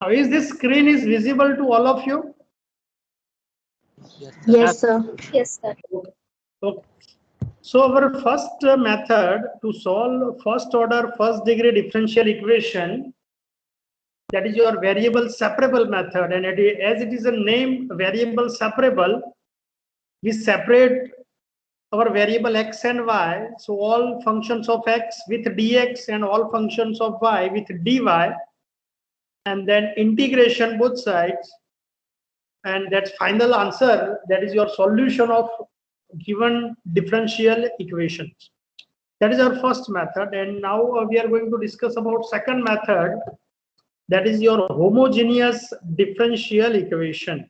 Now, is this screen is visible to all of you? Yes, sir. Yes, sir. Okay. So our first method to solve first order first degree differential equation, that is your variable separable method, and as it is a name variable separable, we separate our variable x and y. So all functions of x with dx and all functions of y with dy, and then integration both sides, and that's final answer, that is your solution of given differential equations. That is our first method. And now we are going to discuss about second method, that is your homogeneous differential equation.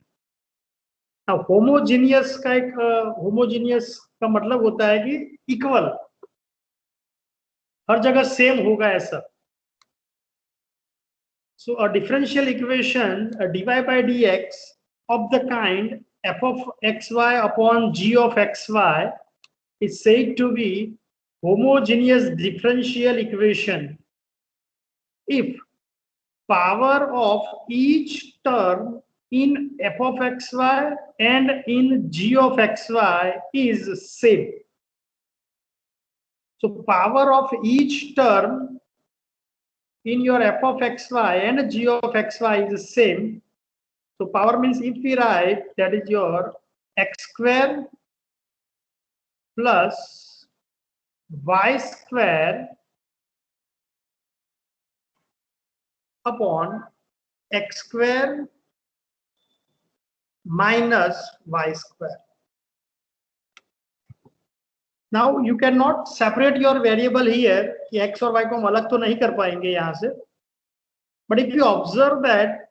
Now homogeneous का एक homogeneous का मतलब होता है कि equal, हर जगह same होगा ऐसा. So a differential equation, a dy by dx of the kind f of xy upon g of xy is said to be homogeneous differential equation if power of each term in f of xy and in g of xy is same. So power of each term in your f of xy and g of xy is the same. So power means if we write, that is your x square plus y square upon x square minus y square. Now you cannot separate your variable here कि x और y को हम अलग तो नहीं कर पाएंगे यहाँ से. But if you observe that,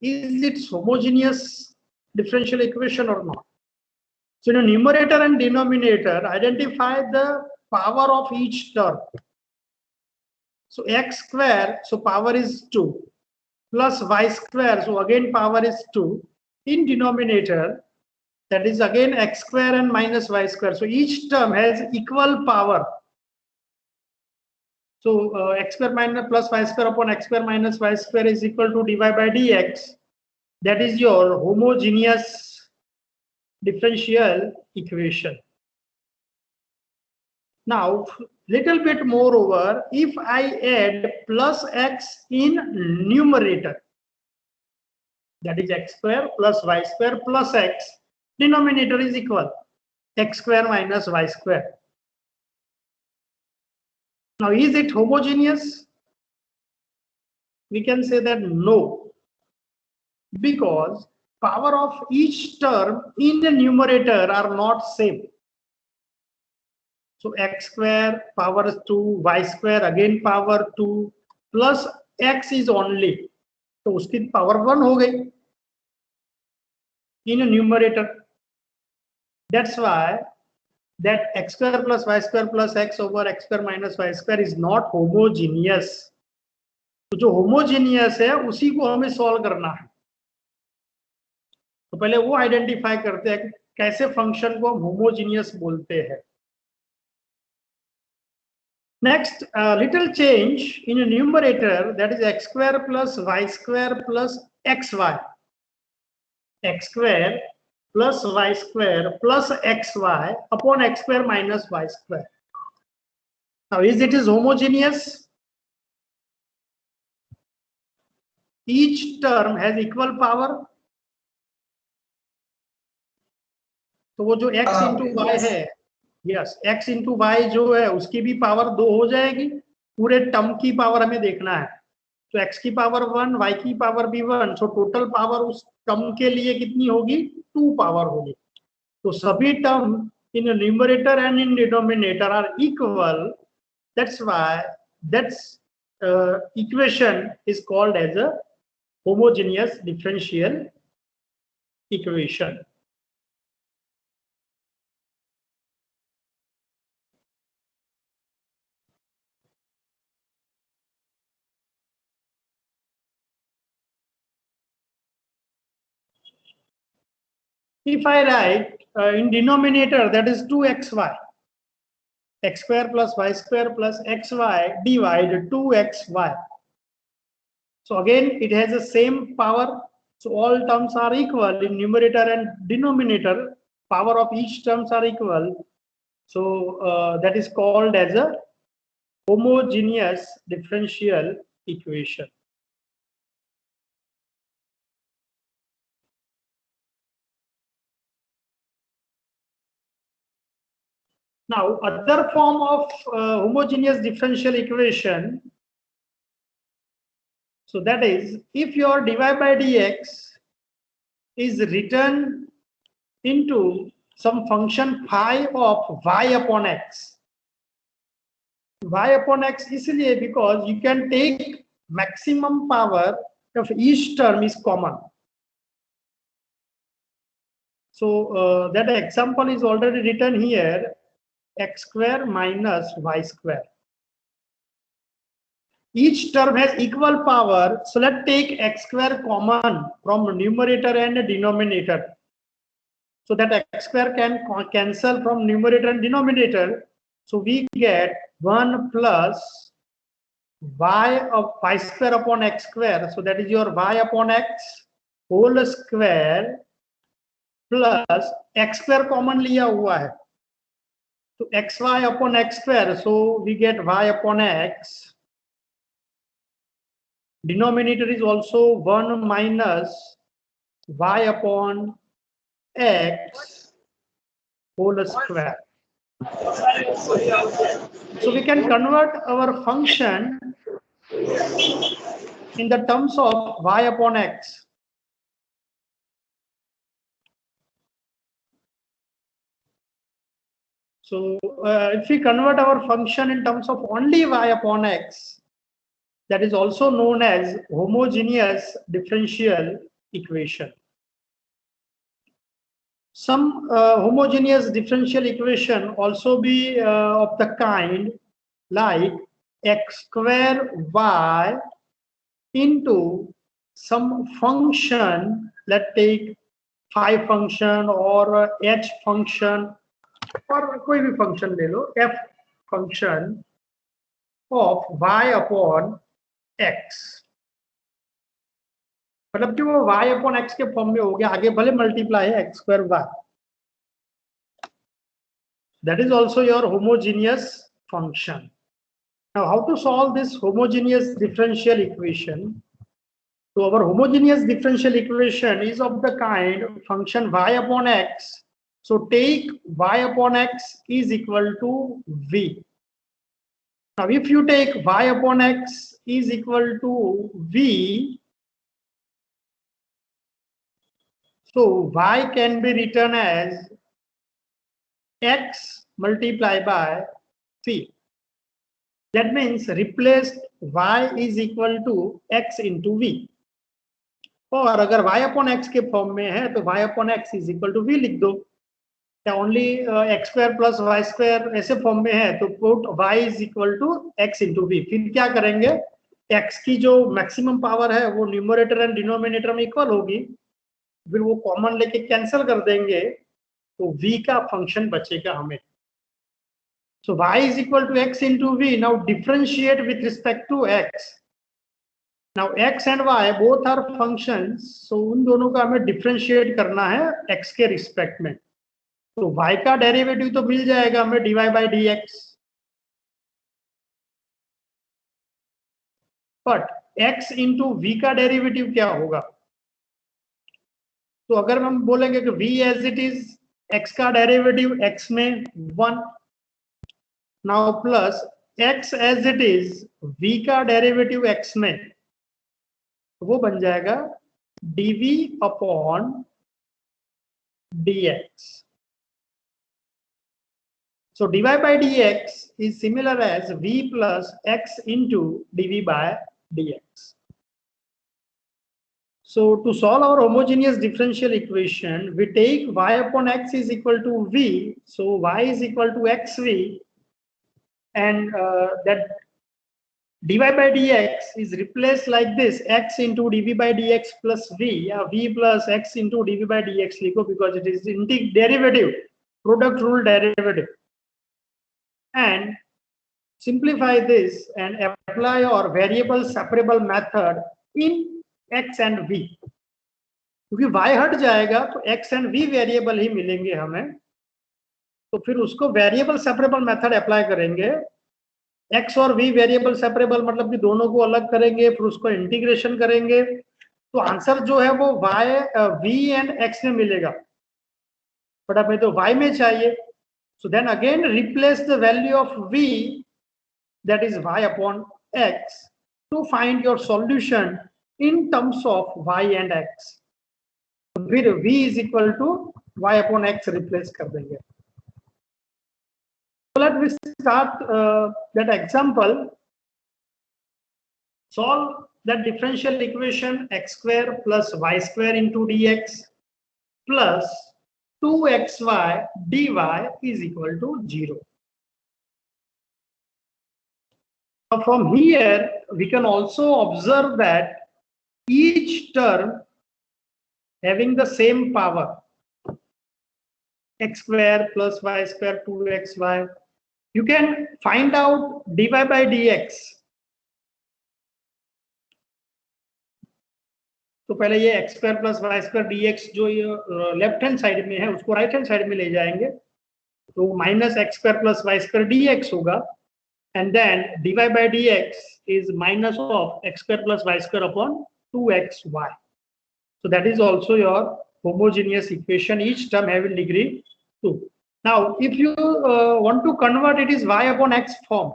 is it homogeneous differential equation or not? So in a numerator and denominator, identify the power of each term. So x square, so power is 2, plus y square, so again power is 2. In denominator, that is again x square and minus y square. So each term has equal power. So x square minus plus y square upon x square minus y square is equal to dy by dx. That is your homogeneous differential equation. Now, little bit moreover, if I add plus x in numerator, that is x square plus y square plus x, denominator is equal x square minus y square. Now, is it homogeneous? We can say that no, because power of each term in the numerator are not same. So x square power is 2, y square again power 2, plus x is only, तो उसकी power 1 हो गई in a numerator. That's why that x square plus y square plus x over x square minus y square is not homogeneous. तो जो homogeneous है उसी को हमें solve करना है. तो पहले वो आइडेंटिफाई करते हैं कि कैसे फंक्शन को हम homogeneous बोलते हैं. Next, little change in a numerator, that is x square plus y square plus xy. X square plus y square plus xy upon x square minus y square. Now, is it homogeneous? Each term has equal power. तो वो जो x into y है, yes x into Y जो है उसकी भी power 2 हो जाएगी. पूरे टर्म की पावर हमें देखना है. तो x की पावर 1, y की पावर भी 1, सो टोटल पावर उस टर्म के लिए कितनी होगी? 2 पावर होगी. तो सभी term in numerator and in denominator are equal. That's why that's equation is called as a homogeneous differential equation. If I write in denominator, that is 2xy, x square plus y square plus xy divided 2xy. So again, it has the same power. So all terms are equal in numerator and denominator. Power of each terms are equal. So that is called as a homogeneous differential equation. Now, other form of homogeneous differential equation. So that is, if your dy by dx is written into some function phi of y upon x. Y upon x इसलिए because you can take maximum power of each term is common. So that example is already written here, x square minus y square. Each term has equal power, so let's take x square common from numerator and denominator. So that x square can cancel from numerator and denominator. So we get 1 plus y of y square upon x square. So that is your y upon x whole square plus x square common लिया हुआ है. So xy upon x square. So we get y upon x. Denominator is also 1 minus y upon x whole square. So we can convert our function in the terms of y upon x. So if we convert our function in terms of only y upon x, that is also known as homogeneous differential equation. Some homogeneous differential equation also be of the kind like x square y into some function. Let's take phi function or h function or कोई भी function ले लो, f function of y upon x. मतलब कि वो y upon x के form में हो गया, आगे भले मल्टीप्लाई है x square y. That is also your homogeneous function. Now, how to solve this homogeneous differential equation? So our homogeneous differential equation is of the kind function y upon x. So take y upon x is equal to v. Now, if you take y upon x is equal to v, so y can be written as x multiplied by v. That means replace y is equal to x into v. और अगर y upon x के form में है तो y upon x is equal to v लिख दो. या only x square plus y square ऐसे फॉर्म में है तो put y is equal to x into v. फिर क्या करेंगे, x की जो मैक्सिमम पावर है वो न्यूमरेटर एंड डिनोमिनेटर में इक्वल होगी, फिर वो कॉमन लेके कैंसिल कर देंगे तो v का फंक्शन बचेगा हमें. So y is equal to x into v. Now differentiate with respect to x. Now x and y both are functions. So उन दोनों का हमें differentiate करना है x के रिस्पेक्ट में. तो y का डेरिवेटिव तो मिल जाएगा हमें dy by dx. But x into v का डेरिवेटिव क्या होगा? तो अगर हम बोलेंगे कि v as it is, x का डेरिवेटिव x में 1. Now plus x as it is, v का डेरिवेटिव x में, वो बन जाएगा dv upon dx. So dy by dx is similar as v plus x into dv by dx. So to solve our homogeneous differential equation, we take y upon x is equal to v. So y is equal to xv, and that dy by dx is replaced like this, x into dv by dx plus v, v plus x into dv by dx लिखो because it is derivative, product rule derivative. And simplify this and apply our variable separable method in x and v, क्योंकि y हट जाएगा तो x and v variable ही मिलेंगे हमें, तो फिर उसको वेरिएबल सेपरेबल मेथड अप्लाई करेंगे। x और v वेरिएबल सेपरेबल मतलब कि दोनों को अलग करेंगे, फिर उसको इंटीग्रेशन करेंगे, तो आंसर जो है वो v एंड x में मिलेगा, बट हमें तो y में चाहिए। So then again replace the value of v, that is y upon x, to find your solution in terms of y and x. फिर v is equal to y upon x replace कर देंगे। So let me start that example. Solve that differential equation x square plus y square into dx plus 2xy dy is equal to 0. Now from here we can also observe that each term having the same power, x square plus y square 2xy, you can find out dy by dx. तो पहले ये x square plus y square dx जो ये left hand side में है उसको right hand side में ले जाएंगे, तो minus x square plus y square dx होगा, and then dy by dx is minus of x square plus y square upon 2xy. So that is also your homogeneous equation, each term having degree 2. Now if you want to convert, it is y upon x form.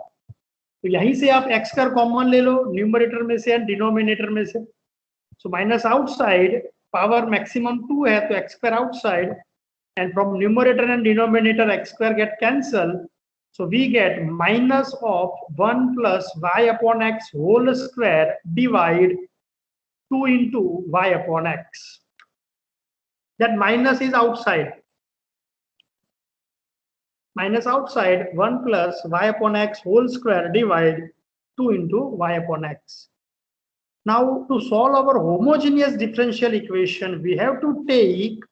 तो यहीं से आप x का common ले लो numerator में से and denominator में से. So minus outside, power maximum 2 है तो x square outside, and from numerator and denominator x square get cancelled, so we get minus of 1 plus y upon x whole square divide 2 into y upon x. That minus is outside. Minus outside 1 plus y upon x whole square divide 2 into y upon x. Now to solve our homogeneous differential equation, we have to take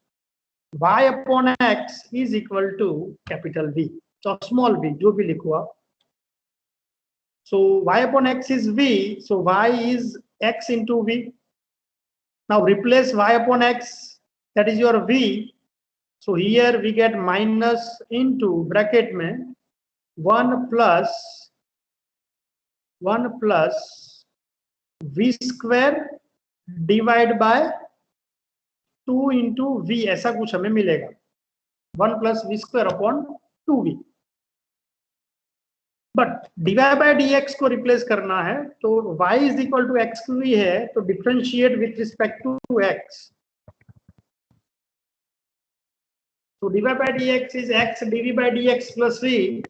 y upon x is equal to capital V. So small v, जो भी लिखो आप. So y upon x is v, so y is x into v. Now replace y upon x, that is your v. So here we get minus into bracket में 1 plus v square divide by 2 into v, ऐसा कुछ हमें मिलेगा, 1 plus v square upon 2v. But dy by dx को replace करना है, तो y is equal to x v है, तो differentiate with respect to x. So dy by dx is x dv by dx plus v.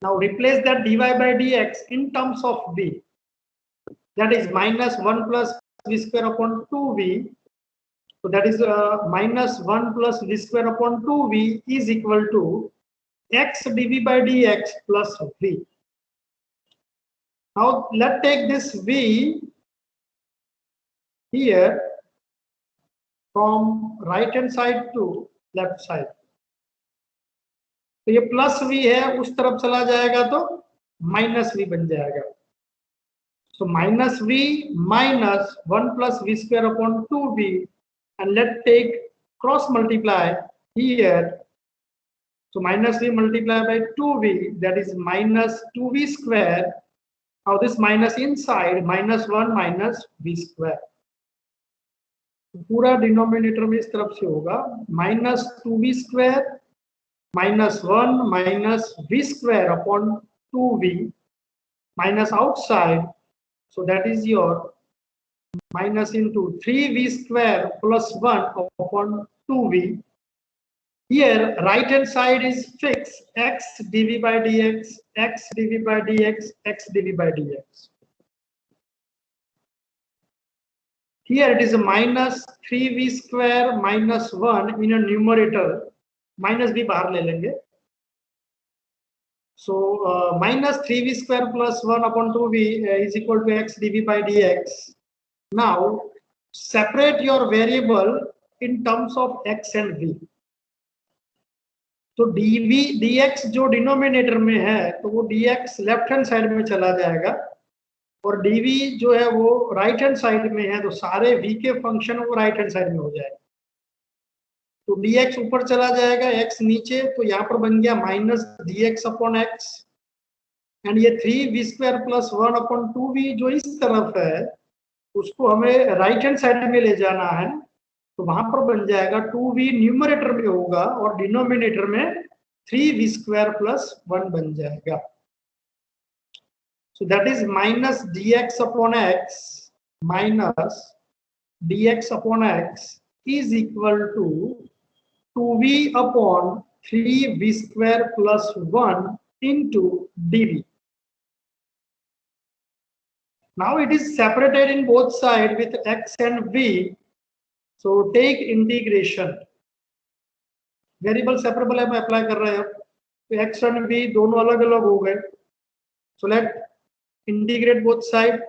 Now replace that dy by dx in terms of v. That is minus 1 plus v square upon 2v. So that is minus 1 plus v square upon 2v is equal to x dv by dx plus v. Now let's take this v here from right hand side to left side. तो ये plus v है, उस तरफ चला जाएगा तो minus v बन जाएगा. So minus v minus 1 plus v square upon 2v, and let's take cross multiply here. So minus v multiplied by 2v, that is minus 2v square. Now this minus inside, minus 1 minus v square. पूरा denominator में इस तरफ से होगा minus 2v square minus 1 minus v square upon 2v minus outside. So that is your minus into 3v square plus 1 upon 2v. Here right hand side is fixed, x dv by dx, x dv by dx, x dv by dx. Here it is a minus 3v square minus 1 in a numerator, minus v बाहर ले लेंगे. So minus 3v square plus 1 upon 2v is equal to x dv by dx. Now separate your variable in terms of x and v. तो dv dx जो denominator में है तो वो dx left hand side में चला जाएगा, और dv जो है वो राइट हैंड साइड में है, तो सारे v के फंक्शन वो राइट हैंड साइड में हो जाएगा। तो dx ऊपर चला जाएगा, x नीचे, तो यहाँ पर बन गया minus dx upon x, and ये 3v square plus 1 upon 2v जो इस तरफ है उसको हमें राइट हैंड साइड में ले जाना है, तो वहां पर बन जाएगा 2v न्यूमरेटर में होगा और डिनोमिनेटर में 3v स्क्वायर प्लस 1 बन जाएगा। So that is minus dx upon x minus dx upon x is equal to 2v upon 3v square plus 1 into dv. Now it is separated in both sides with x and v. So take integration. Variable separable है, मैं apply कर रहा हूँ, तो x and v दोनों अलग अलग हो गए। So let integrate both side.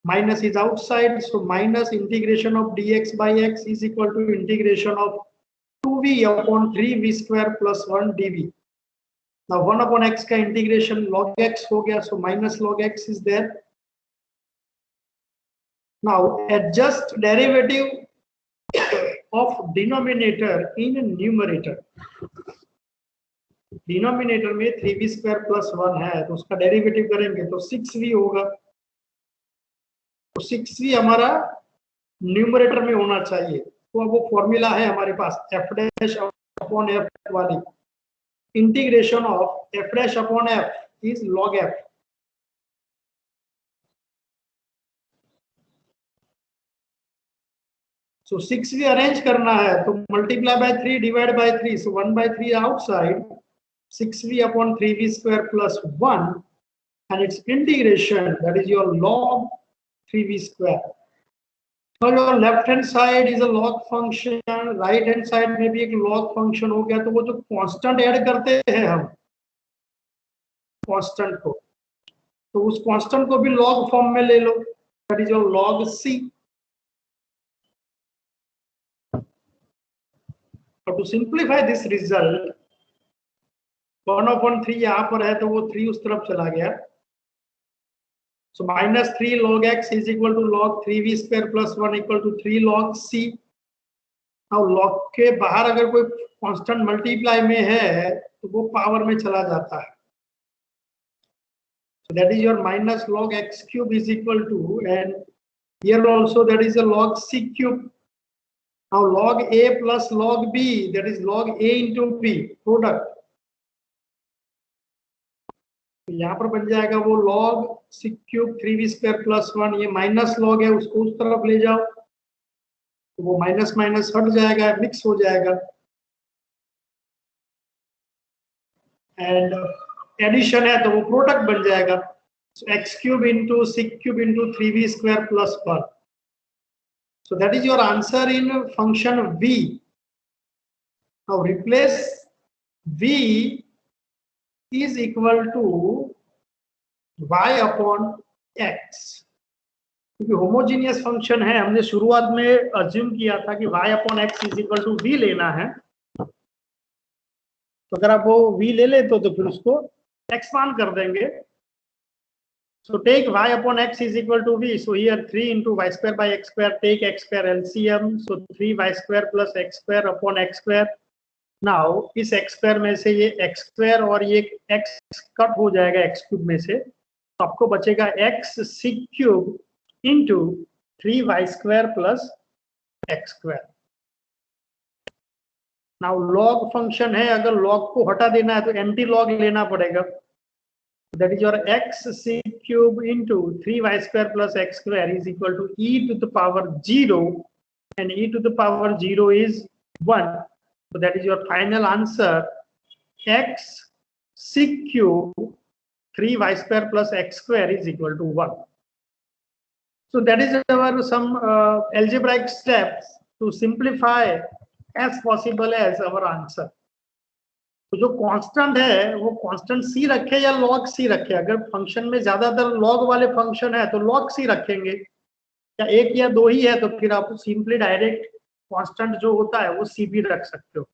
Minus is outside, so minus integration of dx by x is equal to integration of 2v upon 3v square plus 1 dv. Now 1 upon x का integration log x हो गया, so minus log x is there. Now adjust derivative of denominator in numerator. Denominator में 3v square plus 1 है, तो उसका derivative करेंगे तो 6v होगा, तो 6v हमारा न्यूमरेटर में होना चाहिए। तो अब वो फॉर्मूला है हमारे पास f डैश अपॉन f वाली, integration of f dash upon f is log f। So 6v arrange करना है तो multiply by 3 divide by 3, so 1 by 3 outside, 6v upon 3v square plus 1 and its integration, that is your log 3v square. So your left hand side is a log function, right hand side में भी एक log function हो गया, तो वो जो constant add करते हैं हम constant को, तो उस constant को भी log form में ले लो, that is your log c. और to simplify this result, 1 upon 3 यहाँ पर है तो वो 3 उस तरफ चला गया, so minus 3 log x is equal to log 3v square plus 1 equal to 3 log c. now log के बाहर अगर कोई कांस्टेंट मल्टीप्लाई में है तो वो पावर में चला जाता है, so that is your minus log x cube is equal to, and here also that is a log c cube. now log a plus log b, that is log a into b product, तो यहाँ पर बन जाएगा वो log c cube 3v square plus 1, ये minus log है उसको उस तरफ ले जाओ तो वो माइनस माइनस हट जाएगा, मिक्स हो जाएगा, एंड एडिशन है तो वो प्रोडक्ट बन जाएगा, so x cube into c cube into 3v square plus 1. so that is your answer in function v. now replace v is equal to y upon x, क्योंकि homogeneous function है, हमने शुरुआत में अज्यूम किया था कि y upon x is equal to v लेना है, तो अगर आप वो v ले ले तो फिर उसको एक्सपांड कर देंगे, so take y upon x is equal to v, so here 3 into y square by x square, take x square LCM, so 3y square plus x square upon x square. now इस x square में से ये x square और ये x cut हो जाएगा x cube में से, तो आपको बचेगा x c cube into 3y square plus x square. now log function है, अगर log को हटा देना है तो एंटी log लेना पड़ेगा, that is your x c cube into 3y square plus x square is equal to e to the power 0, and e to the power 0 is 1, so that is your final answer, x c cube 3y square plus x square is equal to 1. so that is our some algebraic steps to simplify as possible as our answer. तो जो constant है वो constant सी रखे या log c रखे, अगर function में ज्यादातर लॉग वाले फंक्शन है तो लॉग सी रखेंगे, या एक या दो ही है तो फिर आप सिंपली डायरेक्ट कांस्टेंट जो होता है वो सी भी रख सकते हो,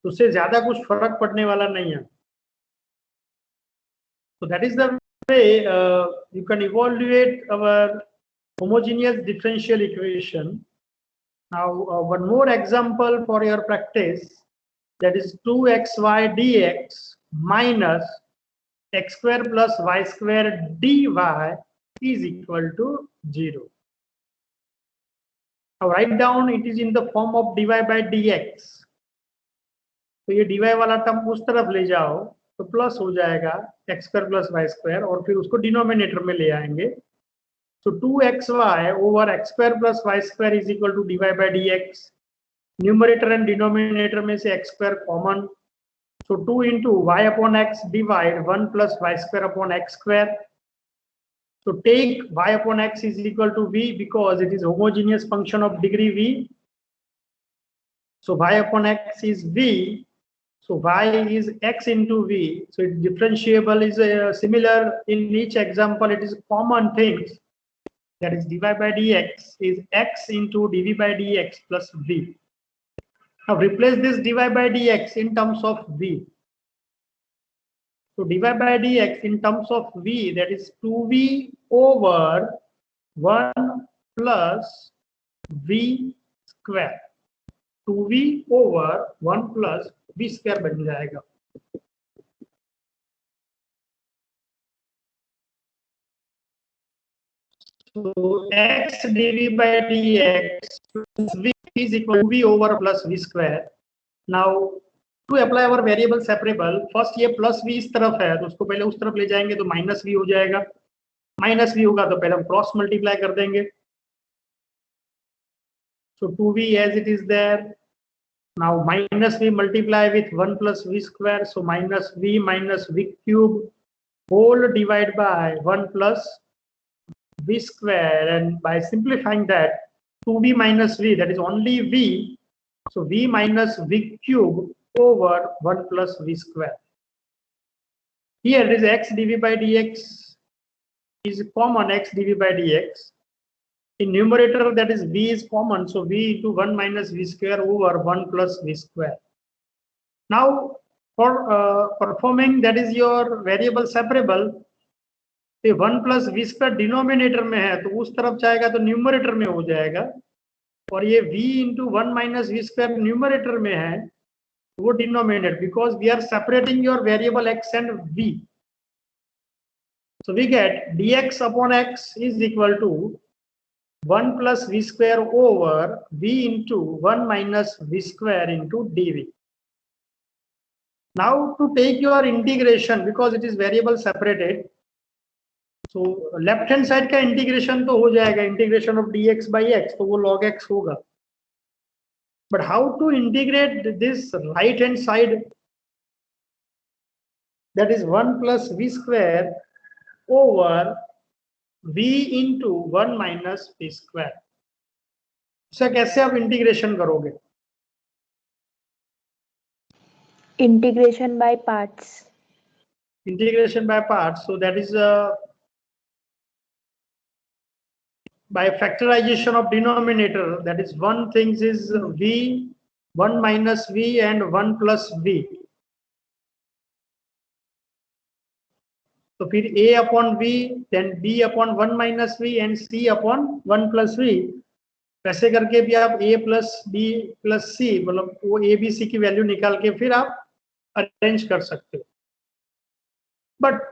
तो उससे ज्यादा कुछ फर्क पड़ने वाला नहीं है. So that is the way you can evaluate our homogeneous differential equation. Now one more example for your practice, that is 2xy dx minus x square plus y square dy is equal to 0. Now write down it is in the form of dy by dx. तो ये dy वाला term उस तरफ ले जाओ तो plus हो जाएगा x square plus y square, और फिर उसको डिनोमिनेटर में ले आएंगे. So 2xy over x square plus y square is equal to dy by dx. Numerator and denominator में से x square common. So 2 into y upon x divide 1 plus y square upon x square. So take y upon x is equal to v because it is homogeneous function of degree v. So y upon x is v. So y is x into v. So it's differentiable is similar in each example. It is common things. That is dy by dx is x into dv by dx plus v. Now replace this dy by dx in terms of v. So dy by dx in terms of v, that is 2v over 1 plus v square. 2v over 1 plus v square बन जाएगा. So x dv by dx plus v is equal to v over plus v square. Now to apply our variable separable, first ये plus v इस तरफ है तो उसको पहले उस तरफ ले जाएंगे तो माइनस v हो जाएगा. माइनस v होगा तो पहले हम क्रॉस मल्टीप्लाई कर देंगे. So 2v as it is there. Now minus v multiply with 1 plus v square. So minus v cube whole divided by 1 plus v square, and by simplifying that 2v minus v, that is only v. So v minus v cube over 1 plus v square. Here is x dv by dx is common, x dv by dx. In numerator that is v is common, so v into 1 minus v square over 1 plus v square. Now for performing that is your variable separable, 1 plus v square denominator में है तो उस तरफ जाएगा तो numerator में हो जाएगा, और ये v into 1 minus v square numerator में है वो denominator, because we are separating your variable x and v. So we get dx upon x is equal to 1 plus v square over v into 1 minus v square into dv. Now to take your integration, because it is variable separated, so left hand side का integration तो हो जाएगा, integration of dx by x, तो वो log x होगा. But how to integrate this right hand side, that is 1 plus v square over v into 1 minus v square. इसका कैसे आप इंटीग्रेशन करोगे? Integration by parts. Integration by parts, so that is by factorization of denominator, that is one thing is v, 1 minus v and 1 plus v. तो फिर a upon v, then b upon 1 minus v and c upon 1 plus v. वैसे करके भी आप a plus b plus c, मतलब वो a b c की value निकाल के फिर आप अरेंज कर सकते हो. But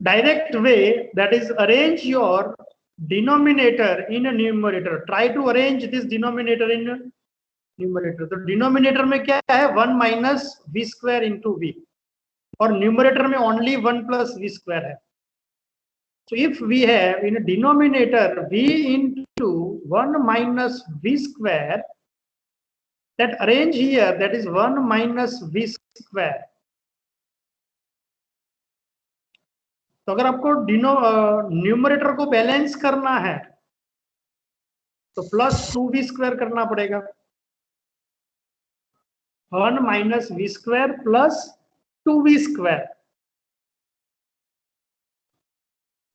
direct way, that is arrange your denominator in a numerator. Try to arrange this denominator in a numerator. तो denominator में क्या है? 1 minus v square into v, और numerator में only 1 plus v square है. So if we have in a denominator v into 1 minus v square, that arrange here, that is 1 minus v square. तो अगर आपको numerator को balance करना है तो प्लस 2v स्क्वायर करना पड़ेगा. 1 minus v square plus 2v square.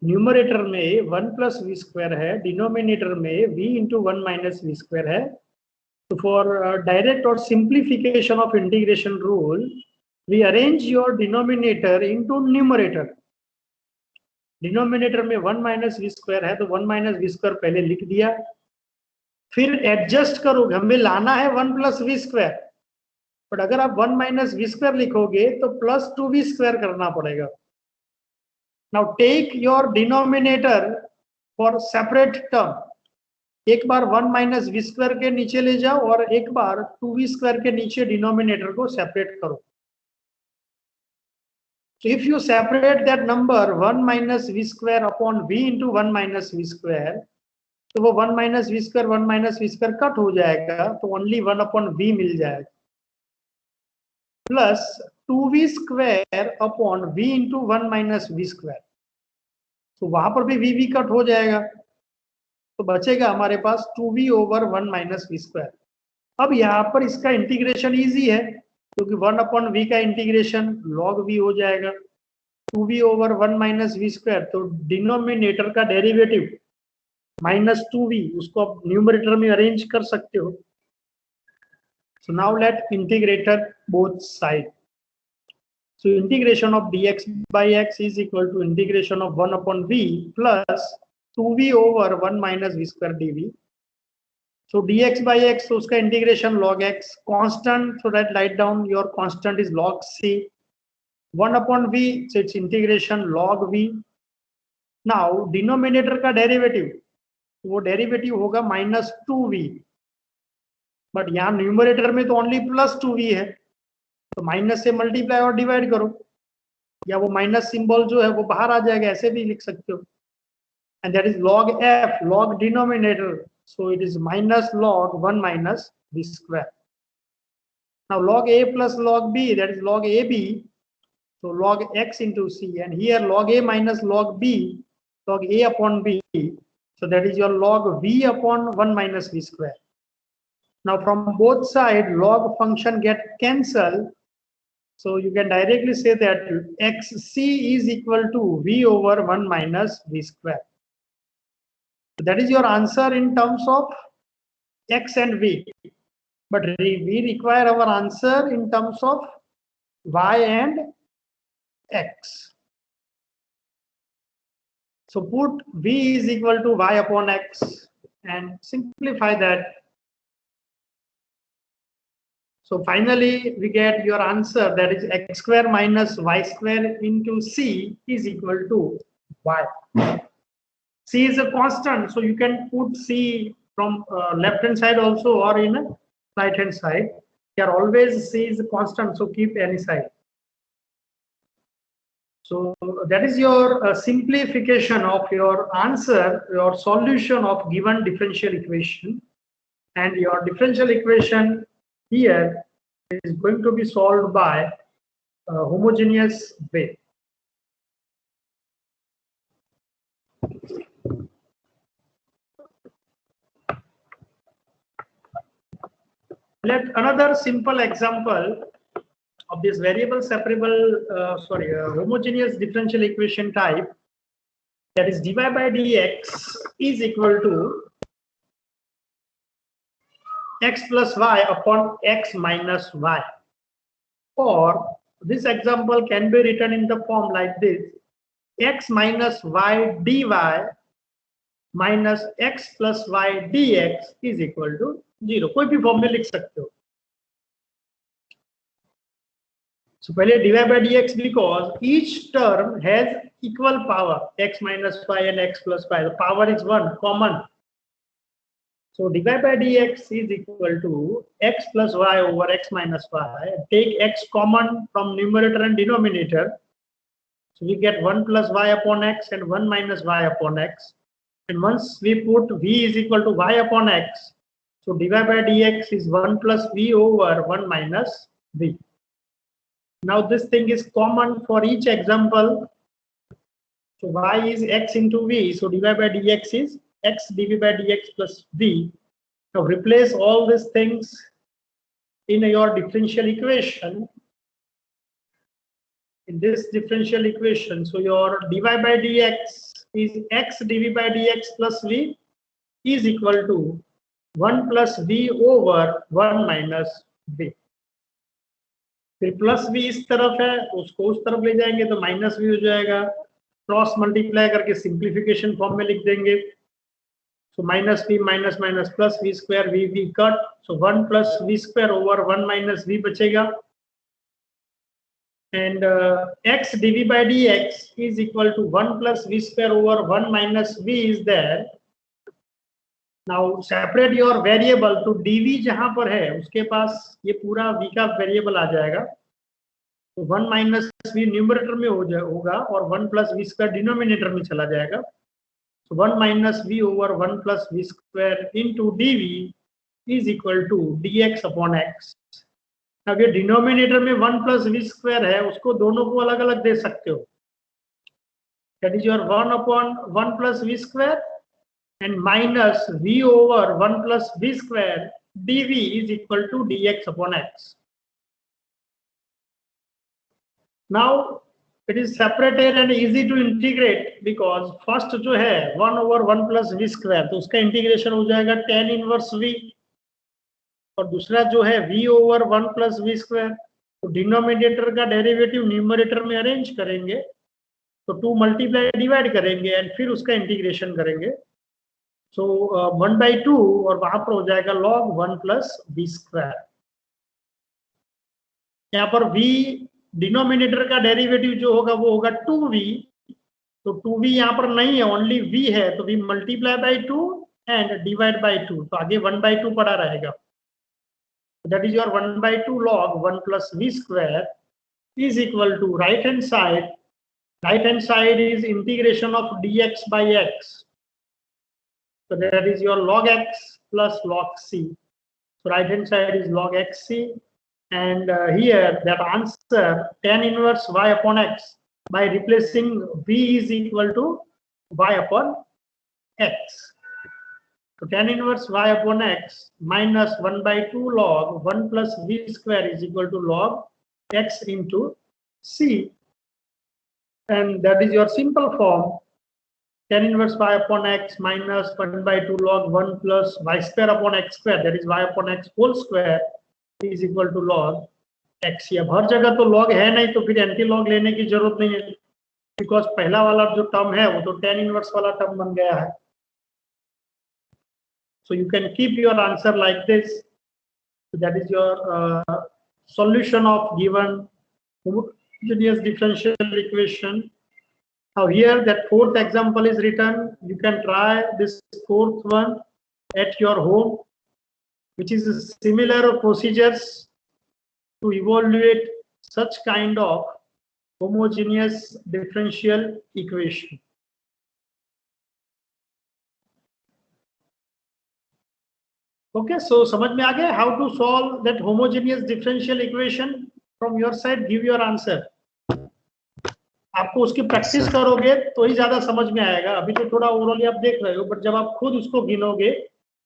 Numerator में 1 प्लस v स्क्वायर है, डिनोमिनेटर में v into 1 minus v square है. तो फॉर डायरेक्ट और simplification of integration rule, we arrange your denominator into numerator. Denominator में 1 minus we square है तो 1 minus we square पहले लिख दिया, फिर एडजस्ट करोगे, हमें लाना है 1 प्लस वी स्क्वायर, बट अगर आप 1 माइनस वी स्क्वायर लिखोगे तो प्लस 2 वी स्क्वायर करना पड़ेगा। Now take your denominator for separate term, एक बार 1 माइनस वी स्क्वायर के नीचे ले जाओ और एक बार 2 वी स्क्वायर के नीचे डिनोमिनेटर को सेपरेट करो। So if you separate that number 1 minus v square upon v into 1 minus v square, तो वो 1 minus v square कट हो जाएगा तो only 1 upon v मिल जाएगा, plus 2v square upon v into 1 minus v square, तो वहां पर भी v कट हो जाएगा तो बचेगा हमारे पास 2v over 1 minus v square। अब यहाँ पर इसका इंटीग्रेशन इजी है क्योंकि 1 upon v का इंटीग्रेशन log v हो जाएगा, 2v over 1 minus v square, तो डिनोमिनेटर का डेरिवेटिव माइनस 2v, उसको आप न्यूमरेटर में अरेंज कर सकते हो। So now let integrated both side. So integration of dx by x is equal to integration of 1 upon v plus 2v over 1 minus v square dv. So dx by x, so उसका integration log x, constant, so that write down your constant is log c, 1 upon v, so it's integration log v. Now denominator का derivative, वो derivative होगा minus 2v, but यहाँ numerator में तो only plus 2v है, तो minus से multiply और डिवाइड करो, या वो माइनस सिंबल जो है वो बाहर आ जाएगा, ऐसे भी लिख सकते हो, and that is log f, log denominator, so it is minus log 1 minus v square. Now log a plus log b, that is log ab, so log x into c, and here log a minus log b, log a upon b, so that is your log v upon 1 minus v square. Now from both sides log function get cancelled, so you can directly say that xc is equal to v over 1 minus v square. That is your answer in terms of x and v, but we require our answer in terms of y and x. So put v is equal to y upon x and simplify that. So finally we get your answer, that is x square minus y square into c is equal to y. C is a constant, so you can put c from left hand side also or in right hand side. Here always c is a constant, so keep any side. So that is your simplification of your answer, your solution of given differential equation, and your differential equation here is going to be solved by homogeneous way. Let another simple example of this variable separable, homogeneous differential equation type, that is dy by dx is equal to x plus y upon x minus y. Or this example can be written in the form like this: x minus y dy minus x plus y dx is equal to 0. कोई भी form में लिख सकते हो। So पहले dy by dx, because each term has equal power, x minus y and x plus y, the power is 1 common. So dy by dx is equal to x plus y over x minus y. Take x common from numerator and denominator. So we get 1 plus y upon x and 1 minus y upon x. And once we put v is equal to y upon x, so dy by dx is 1 plus v over 1 minus v. Now this thing is common for each example. So y is x into v, so dy by dx is x dv by dx plus v. Now replace all these things in your differential equation. In this differential equation, so your dy by dx is x dv by dx plus v is equal to 1 plus v over 1 minus v. फिर plus v इस तरफ है, उसको उस तरफ ले जाएंगे तो माइनस v हो जाएगा, क्रॉस मल्टीप्लाई करके सिंप्लीफिकेशन फॉर्म में लिख देंगे. So minus v minus minus plus v square v cut. So 1 plus v square over 1 minus v बचेगा. And x dv by dx is equal to 1 plus v square over 1 minus v is there. Now separate your variable. तो dv जहां पर है उसके पास ये पूरा v का variable आ जाएगा. तो 1 minus v न्यूमरेटर में होगा और 1 plus v square डिनोमिनेटर में चला जाएगा. So 1 minus v over 1 plus v square into dv is equal to dx upon x. अब ये डिनोमिनेटर में 1 plus v square है, उसको दोनों को अलग अलग दे सकते हो. That is your 1 upon 1 plus v square and minus v over 1 plus v square dv is equal to dx upon x. Now it is separated and easy to integrate because first जो है 1 over 1 plus v square, तो उसका integration हो जाएगा tan inverse v. और दूसरा जो है v over 1 plus v square, तो डिनोमिनेटर का डेरिवेटिव न्यूमरेटर में अरेंज करेंगे, तो 2 मल्टीप्लाई डिवाइड करेंगे एंड फिर उसका इंटीग्रेशन करेंगे. सो 1/2 और वहां पर हो जाएगा log 1 plus v square. यहाँ पर v डिनोमिनेटर का डेरिवेटिव जो होगा वो होगा 2v. तो 2v यहाँ पर नहीं है, ओनली v है, तो v multiply by 2 and divide by 2. तो आगे 1/2 पड़ा रहेगा. That is your 1/2 log 1 plus v square is equal to right hand side is integration of dx by x. So that is your log x plus log c. So right hand side is log xc. And here that answer tan inverse y upon x by replacing v is equal to y upon x. So tan inverse y upon x minus 1/2 log 1 plus v square is equal to log x into c. And that is your simple form. Tan inverse y upon x minus 1/2 log 1 plus y square upon x square, that is y upon x whole square is equal to log x. अब हर जगह तो log है नहीं, तो फिर anti log लेने की जरूरत नहीं है, बिकॉज पहला वाला जो टर्म है वो तो tan इनवर्स वाला टर्म बन गया है. So you can keep your answer like this. So that is your solution of given homogeneous differential equation. Now here that fourth example is written. You can try this fourth one at your home, which is similar procedures to evaluate such kind of homogeneous differential equation. Okay, so समझ में आ गया how to solve that homogeneous differential equation? From your side, give your answer. आपको उसकी practice करोगे तो ही ज्यादा समझ में आएगा. अभी तो थोड़ा ओवरऑली आप देख रहे हो, बट जब आप खुद उसको गिनोगे,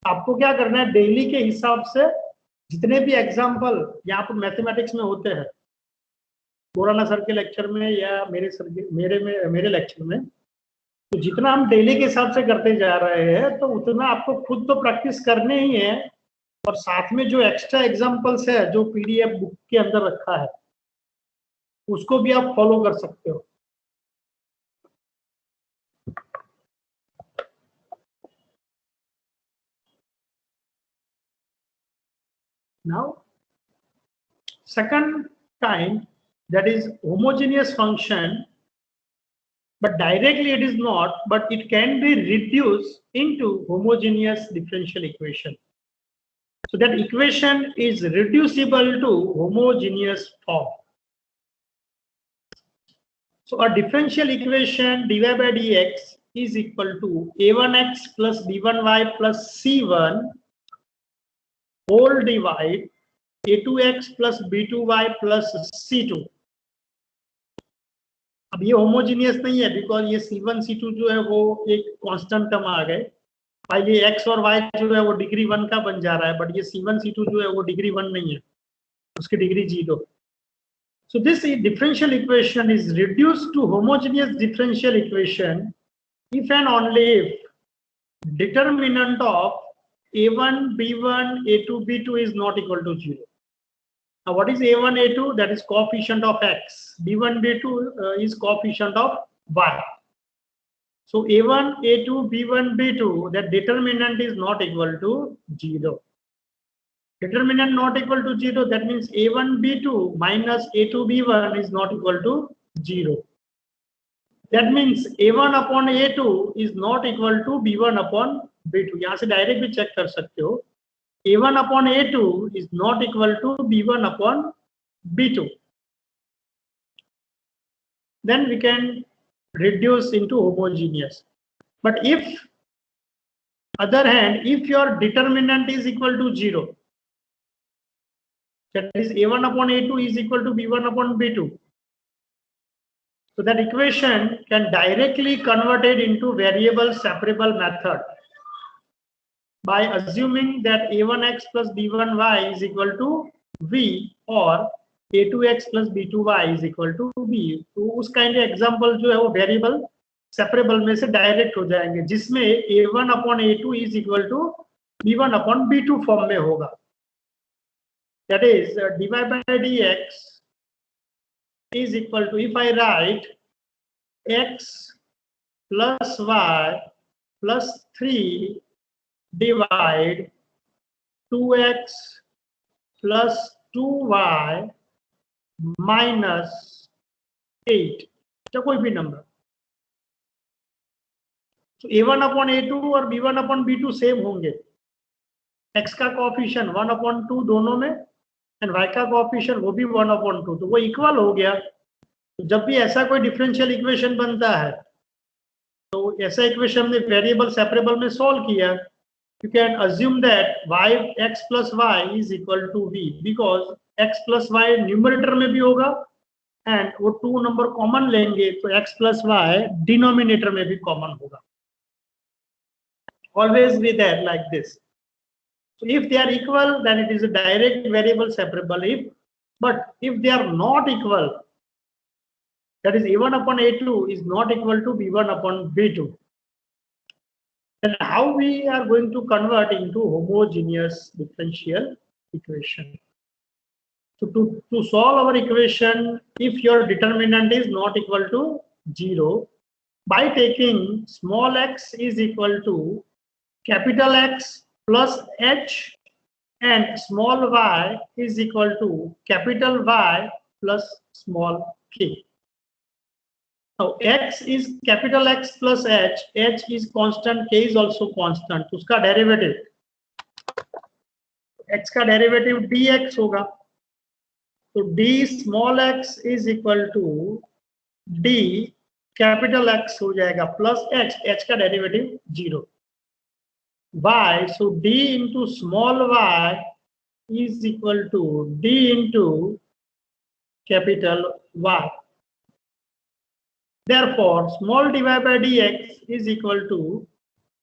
आपको क्या करना है, डेली के हिसाब से जितने भी एग्जाम्पल यहाँ पर मैथमेटिक्स में होते हैं, बोराना सर के लेक्चर में या मेरे लेक्चर में, तो जितना हम डेली के हिसाब से करते जा रहे हैं, तो उतना आपको खुद तो प्रैक्टिस करने ही है, और साथ में जो एक्स्ट्रा एग्जाम्पल्स है जो पीडीएफ बुक के अंदर रखा है उसको भी आप फॉलो कर सकते हो. Now, second kind, that is homogeneous function, but directly it is not, but it can be reduced into homogeneous differential equation. So that equation is reducible to homogeneous form. So a differential equation dy by dx is equal to a1x plus b1y plus c1 whole divide a2x plus b2y plus c2. अब ये homogeneous नहीं है, because ये c1 c2 जो है वो एक constant term आ गए, भाई ये x और y जो है वो डिग्री 1 का बन जा रहा है, बट ये c1 c2 जो है वो डिग्री 1 नहीं है, उसकी degree 0. So this differential equation is reduced to homogeneous differential equation if and only if determinant of a1 b1 a2 b2 is not equal to 0. Now what is a1 a2? That is coefficient of x. b1 b2 is coefficient of y. So A1, A2, B1, B2, that determinant is not equal to 0. Determinant not equal to 0, that means A1, B2 minus A2, B1 is not equal to 0. That means A1 upon A2 is not equal to B1 upon B2. यहाँ से direct भी check कर सकते हो. A1 upon A2 is not equal to B1 upon B2. Then we can reduce into homogeneous. But if, other hand, if your determinant is equal to 0, that is A1 upon A2 is equal to B1 upon B2. So that equation can directly converted into variable separable method by assuming that A1x plus B1y is equal to V or A2x plus B2y is equal to V. तो उस kind of example जो है वो variable separable में से direct हो जाएंगे जिसमें A1 upon A2 is equal to B1 upon B2 form में होगा. That is dy by dx is equal to, if I write x plus y plus 3 divide 2x plus 2y minus 8, तो कोई भी number. तो A1 upon A2 और B1 upon B2 same होंगे. x का coefficient 1 upon 2 दोनों में and y का कोएफिशिएंट वो भी 1 upon 2, तो वो इक्वल हो गया. तो जब भी ऐसा कोई डिफरेंशियल इक्वेशन बनता है तो ऐसा इक्वेशन में वेरिएबल सेपरेबल में सॉल्व किया, you can assume that x plus y is equal to v because x plus y numerator में भी होगा एंड वो 2 नंबर कॉमन लेंगे तो x plus y डिनोमिनेटर में भी कॉमन होगा. Always be there like this. So if they are equal, then it is a direct variable separable. If they are not equal, that is A1 upon A2 is not equal to B1 upon B2. Then how we are going to convert into homogeneous differential equation? So to solve our equation, if your determinant is not equal to 0, by taking small x is equal to capital X plus h and small y is equal to capital Y plus small k. Now x is capital X plus h is constant, k is also constant. उसका derivative x का derivative dx होगा. तो d small x is equal to d capital X हो जाएगा plus h का derivative 0. y, so d into small y is equal to d into capital Y. Therefore, small dy by dx is equal to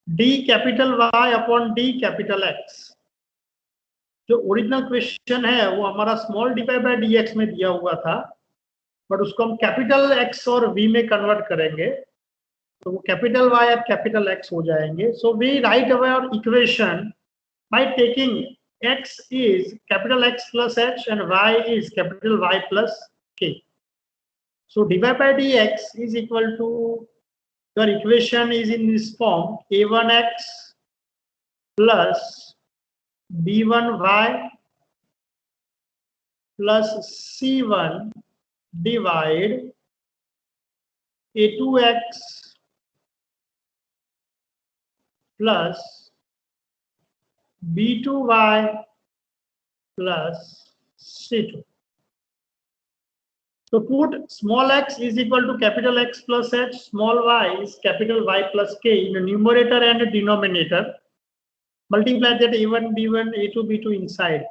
d capital Y upon d capital X. जो original question है वो हमारा small dy by dx में दिया हुआ था, but उसको हम कैपिटल X और V में कन्वर्ट करेंगे तो वो कैपिटल Y और कैपिटल X हो जाएंगे. So we write our equation by taking x is capital X plus h and y is capital Y plus k. So dy by dx is equal to, your equation is in this form, a1x plus b1y plus c1 divide a2x plus b2y plus c2. So put small x is equal to capital X plus h, small y is capital Y plus k in the numerator and the denominator. Multiply that a1, b1, a2, b2 inside.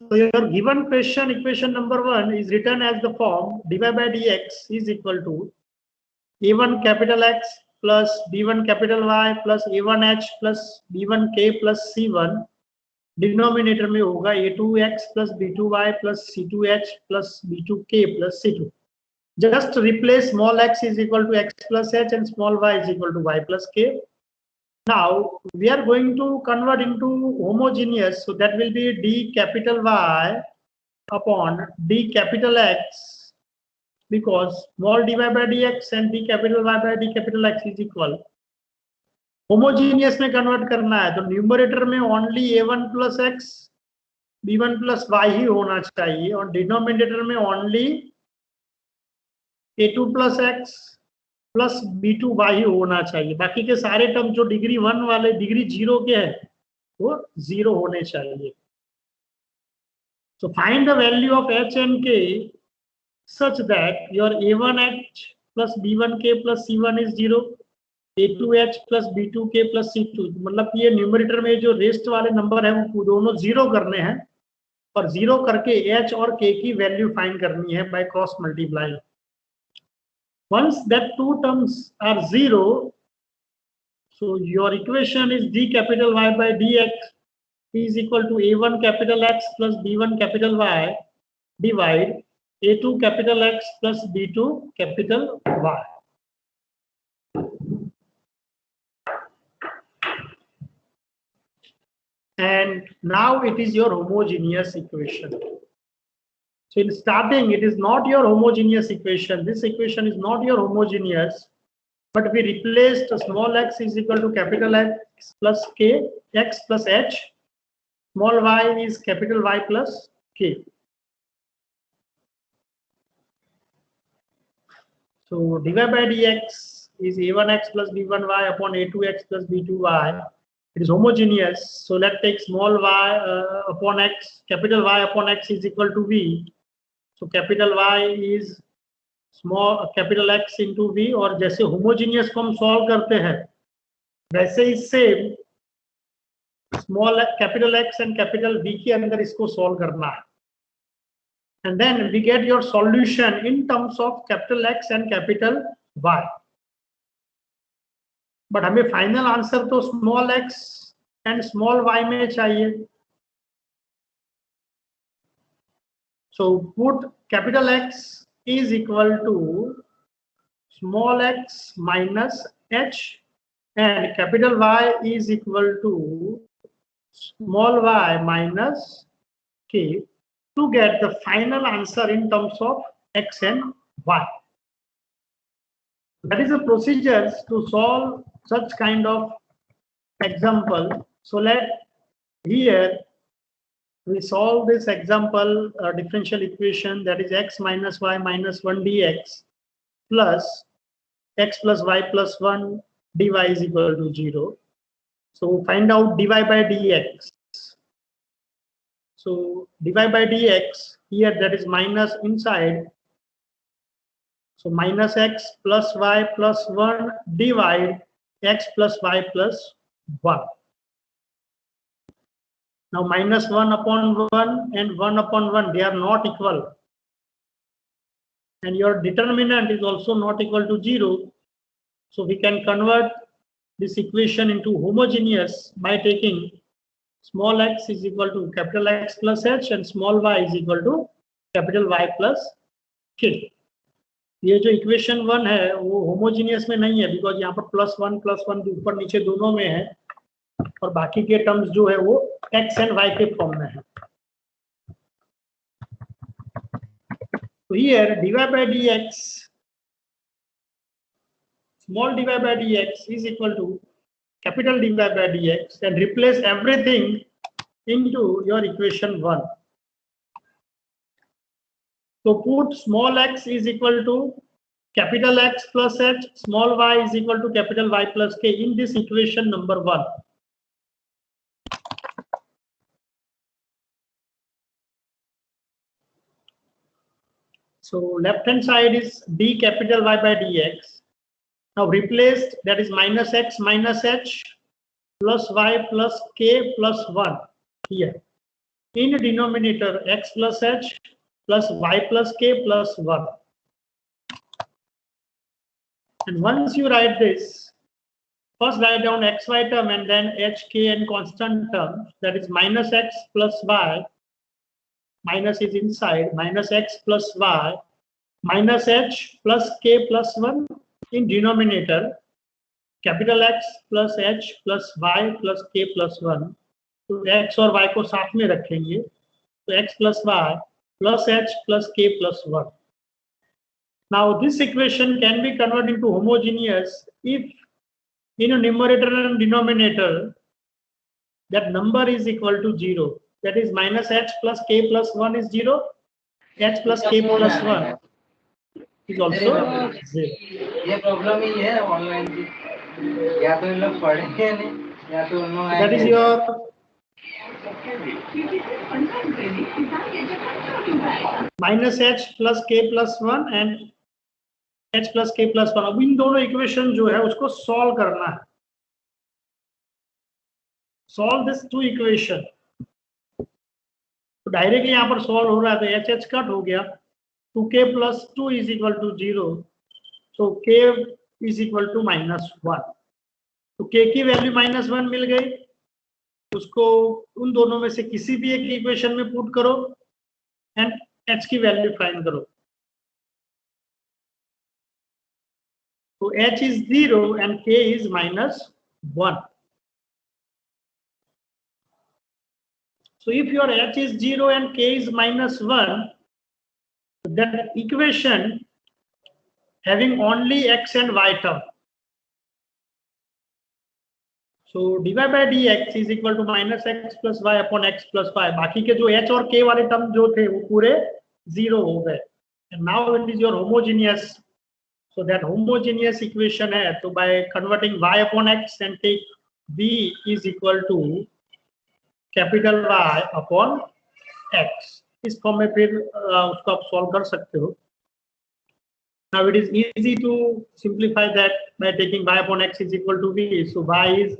So your given question, equation number 1 is written as the form dy by dx is equal to a1 capital X plus b1 capital Y plus a1h plus b1k plus c1. Denominator में होगा a2x plus b2y plus c2h plus b2k plus c2. Just replace small x is equal to x plus h and small y is equal to y plus k. Now we are going to convert into homogeneous, so that will be d capital Y upon d capital X, because small dy by dx and d capital Y by d capital X is equal. Homogeneous में convert करना है तो numerator में only a1 plus x b1 plus y ही होना चाहिए और denominator में only a2 plus x plus b2 y होना चाहिए. बाकी के सारे टर्म जो डिग्री 1 वाले डिग्री 0 के हैं वो 0 होने चाहिए. So find the value of h and k such that your a1h plus b1k plus c1 is 0, a2h plus b2k plus c2. मतलब ये न्यूमरेटर में जो रेस्ट वाले नंबर है वो दोनों 0 करने हैं और 0 करके h और k की वैल्यू फाइंड करनी है by cross multiply. Once that two terms are 0, so your equation is d capital Y by dx is equal to a1 capital X plus b1 capital Y divide a2 capital X plus b2 capital Y. And now it is your homogeneous equation. So in starting, it is not your homogeneous equation. This equation is not your homogeneous, but we replaced small x is equal to capital X plus k, x plus h, small y is capital Y plus k. So dy by dx is a1x plus b1y upon a2x plus b2y. It is homogeneous. So let's take small y upon x, capital Y upon x is equal to v. So capital Y is small capital X into v. और जैसे homogeneous को हम solve करते हैं वैसे ही same small capital X and capital V के अंदर इसको solve करना है. And then we get your solution in terms of capital X and capital Y. But हमें final answer तो small x and small y में चाहिए. So put capital X is equal to small x minus h and capital Y is equal to small y minus k to get the final answer in terms of x and y. That is the procedures to solve such kind of example. So here we solve this example differential equation, that is x minus y minus 1 dx plus x plus y plus 1 dy is equal to 0. So find out dy by dx. So dy by dx here, that is minus inside. So minus x plus y plus 1 divide x plus y plus 1. Now minus 1 upon 1 and 1 upon 1, they are not equal. And your determinant is also not equal to 0. So we can convert this equation into homogeneous by taking small x is equal to capital X plus h and small y is equal to capital Y plus k. ये जो equation 1 है वो homogeneous में नहीं है, because यहाँ पर +1 ऊपर नीचे दोनों में है और बाकी के टर्म्स जो है वो x एंड y के फॉर्म में है. तो here dy by dx, small dy by dx is equal to capital dy by dx and replace everything into your equation 1. So put small x is equal to capital X plus h, small y is equal to capital Y plus k in this equation number 1. So left hand side is d capital Y by dx. Now replaced, that is minus x minus h plus y plus k plus 1 here. In denominator x plus h plus y plus k plus 1. And once you write this, first write down xy term and then h, k and constant term, that is minus x plus y, minus is inside, minus x plus y, minus h plus k plus 1 in denominator, capital X plus h plus y plus k plus 1. तो x और y को साथ में रखेंगे, तो x plus y plus h plus k plus 1. Now this equation can be converted into homogeneous if in a numerator and denominator that number is equal to 0. That is minus h plus k plus 1 is 0. H plus k plus 1 is also 0. ये problem ही है online की, या तो इन लोग पढ़ेंगे नहीं या तो उन्होंने that is your minus h plus k plus 1 and h plus k plus 1. अब इन दोनों इक्वेशन जो है उसको सॉल्व करना है. Solve this two equation. तो डायरेक्टली यहाँ पर सॉल्व हो रहा है तो एच एच कट हो गया. 2k plus 2 is equal to 0. So k is equal to minus 1. तो k की वैल्यू माइनस 1 मिल गई. उसको उन दोनों में से किसी भी एक इक्वेशन में पुट करो एंड h की वैल्यू फाइंड करो. तो h is 0 and k is minus 1. So if your h is 0 and k is minus 1, that equation having only x and y term. So dy by dx is equal to minus x plus y upon x plus y. बाकी के जो h और k वाले term जो थे वो पूरे 0 हो गए. And now it is your homogeneous. So that homogeneous equation है तो by converting y upon x and take v is equal to capital Y upon x. इस फॉर्म में फिर उसको आप सॉल्व कर सकते हो. Now it is easy to simplify that by taking y upon x is equal to v. So y is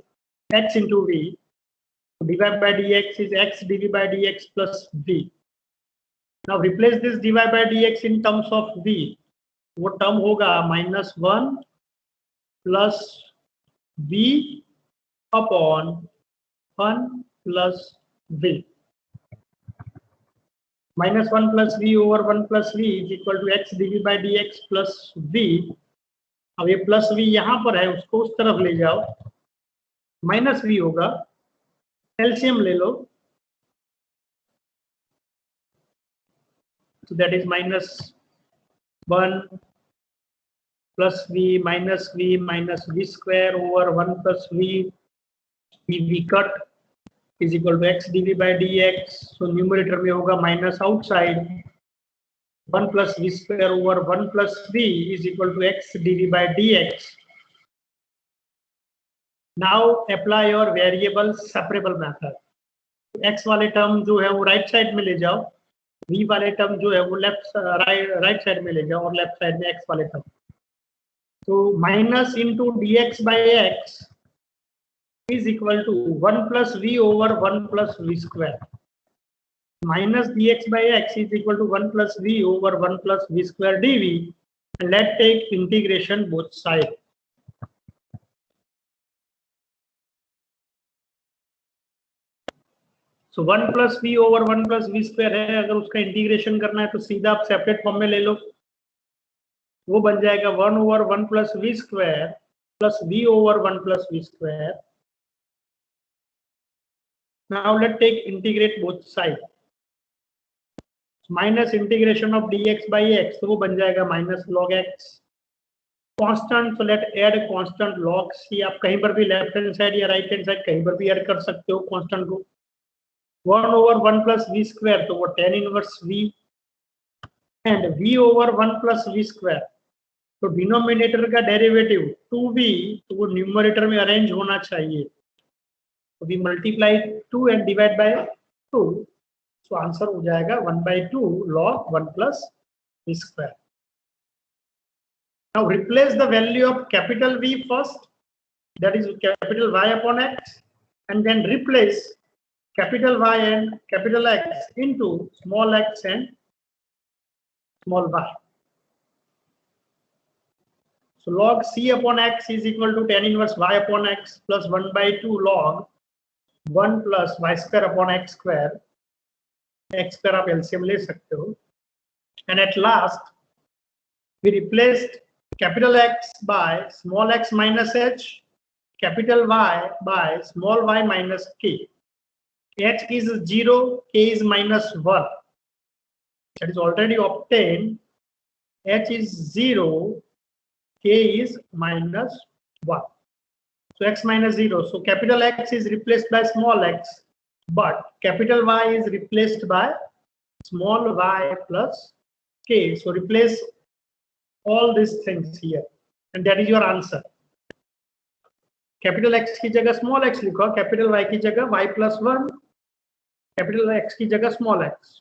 x into v. dy by dx is x dv by dx plus v. Now replace this dy by dx in terms of v. वो term होगा minus 1 plus v upon 1 plus v. Minus 1 plus v over 1 plus v is equal to x dv by dx plus v. अब ये plus v यहाँ पर है उसको उस तरफ ले जाओ. माइनस v होगा. एलसीएम ले लो. So that is minus 1 plus v minus v square over 1 plus v. v cut is equal to x dv by dx. So numerator में होगा minus outside 1 plus v square over 1 plus v is equal to x dv by dx. Now apply your variable separable method. x वाले term जो है वो right side में ले जाओ. v वाले टर्म जो है वो लेफ्ट राइट साइड में ले जाओ और लेफ्ट साइड में x वाले टर्म. तो minus into dx by x is equal to 1 plus v over 1 plus v square. Minus dx by x is equal to 1 plus v over 1 plus v square dv. And let's take integration both sides. So 1 plus v over 1 plus v square है. अगर उसका integration करना है तो सीधा आप separate form में ले लो. वो बन जाएगा 1 over 1 plus v square plus v over 1 plus v square. Now let's take integrate both sides. Minus integration of dx by x, तो वो बन जाएगा minus log x. Constant, so let add a constant log c. आप कहीं पर भी left hand side या right hand side कहीं पर भी ऐड कर सकते हो कांस्टेंट को. 1 over 1 plus v square, तो वो tan inverse v and v over 1 plus v square. तो डिनोमिनेटर का डेरिवेटिव 2v, तो वो न्यूमरेटर में अरेंज होना चाहिए. तो we multiply 2 and divide by 2. So answer हो जाएगा 1 by 2 log 1 plus v square. Now replace the value of capital V first, that is capital Y upon x, and then replace capital Y and capital X into small x and small y. So log c upon x is equal to tan inverse y upon x plus 1 by 2 log 1 plus y square upon x square. x square आप LCM ले सकते हो. And at last we replaced capital X by small x minus h, capital Y by small y minus k. H is 0, k is minus 1. that is already obtained. H is 0, K is minus 1. So x minus 0. So capital X is replaced by small x, but capital Y is replaced by small y plus k. So replace all these things here, and that is your answer. Capital X की जगह small x लिखो, capital Y की जगह y plus 1, capital X की जगह small x.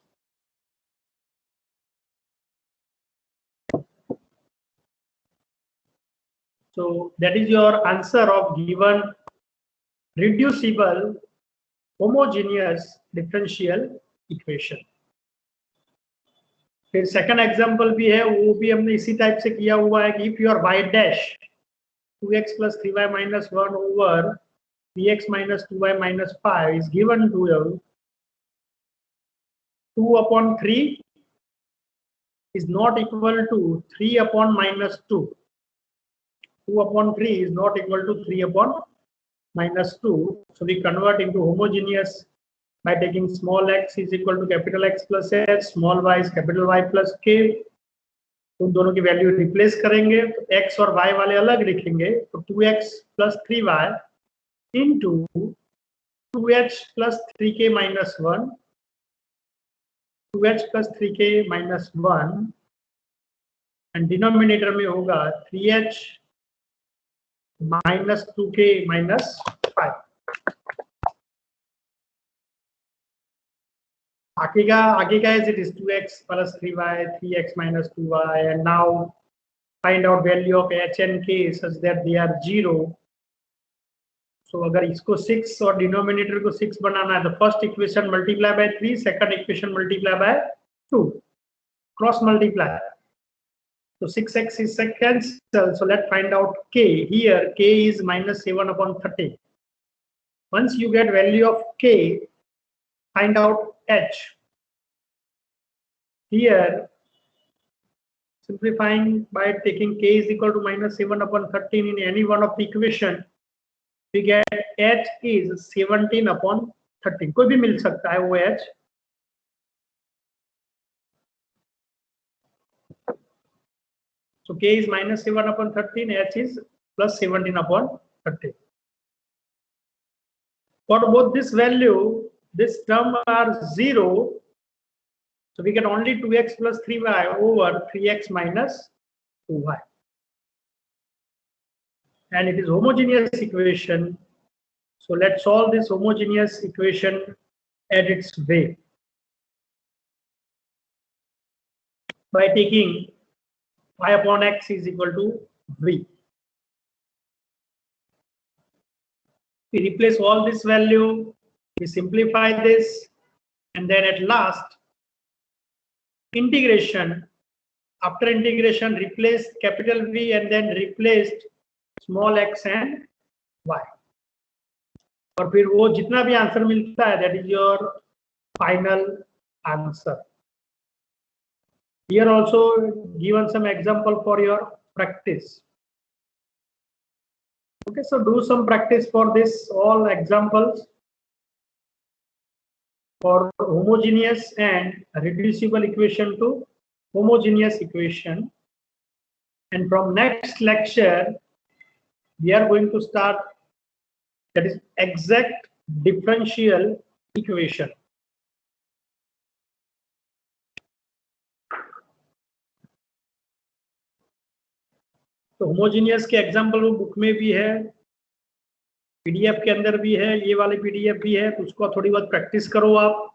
So that is your answer of given reducible homogeneous differential equation. फिर second example भी है, वो भी हमने इसी टाइप से किया हुआ है कि if your y dash 2x plus 3y minus 1 over 3x minus 2y minus 5 is given to you, 2 upon 3 is not equal to 3 upon minus 2. 2 upon 3 is not equal to 3 upon minus 2. So we convert into homogeneous by taking small x is equal to capital X plus h, small y is capital Y plus k. उन दोनों की value replace करेंगे, तो x और y वाले अलग लिखेंगे, तो 2x plus 3y into 2h plus 3k minus 1, 2h plus 3k minus 1, and denominator में होगा 3h minus 2k minus 5. आगे का as it is 2x plus 3y, 3x minus 2y, and now find out value of h and k such that they are 0. So अगर इसको 6 और denominator को 6 बनाना है, तो first equation multiply by 3, second equation multiply by 2, cross multiply. So 6x is cancelled. So let's find out k. Here k is minus 7 upon 30. Once you get value of k, find out h. Here, simplifying by taking k is equal to minus 7 upon 13 in any one of the equation, we get h is 17 upon 13. कोई भी मिल सकता है वो h. So k is minus 7 upon 13, h is plus 17 upon 13. For both this value, this term are 0. So we get only 2x plus 3y over 3x minus 2y. And it is homogeneous equation. So let's solve this homogeneous equation at its way by taking y upon x is equal to v. We replace all this value, we simplify this, and then at last integration. After integration, replace capital V and then replaced small x and y. और फिर वो जितना भी answer मिलता है, that is your final answer. Here also given some example for your practice. Okay, so do some practice for this, all examples for homogeneous and reducible equation to homogeneous equation. And from next lecture, we are going to start, that is exact differential equation. तो homogeneous के example वो book में भी है, PDF के अंदर भी है, ये वाले पीडीएफ भी है, तो उसको थोड़ी बहुत प्रैक्टिस करो आप.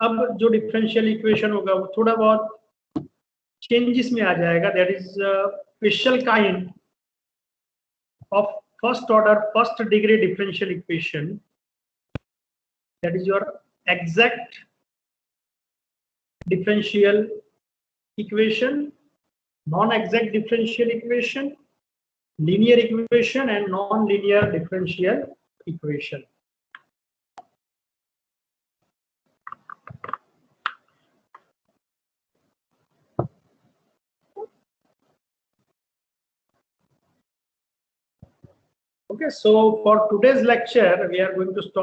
अब जो डिफरेंशियल इक्वेशन होगा वो थोड़ा बहुत चेंजेस में आ जाएगा. That is special kind of first order first degree differential equation. That is your exact differential equation, non-exact differential equation, linear equation, and non-linear differential equation. Okay, so for today's lecture, we are going to stop.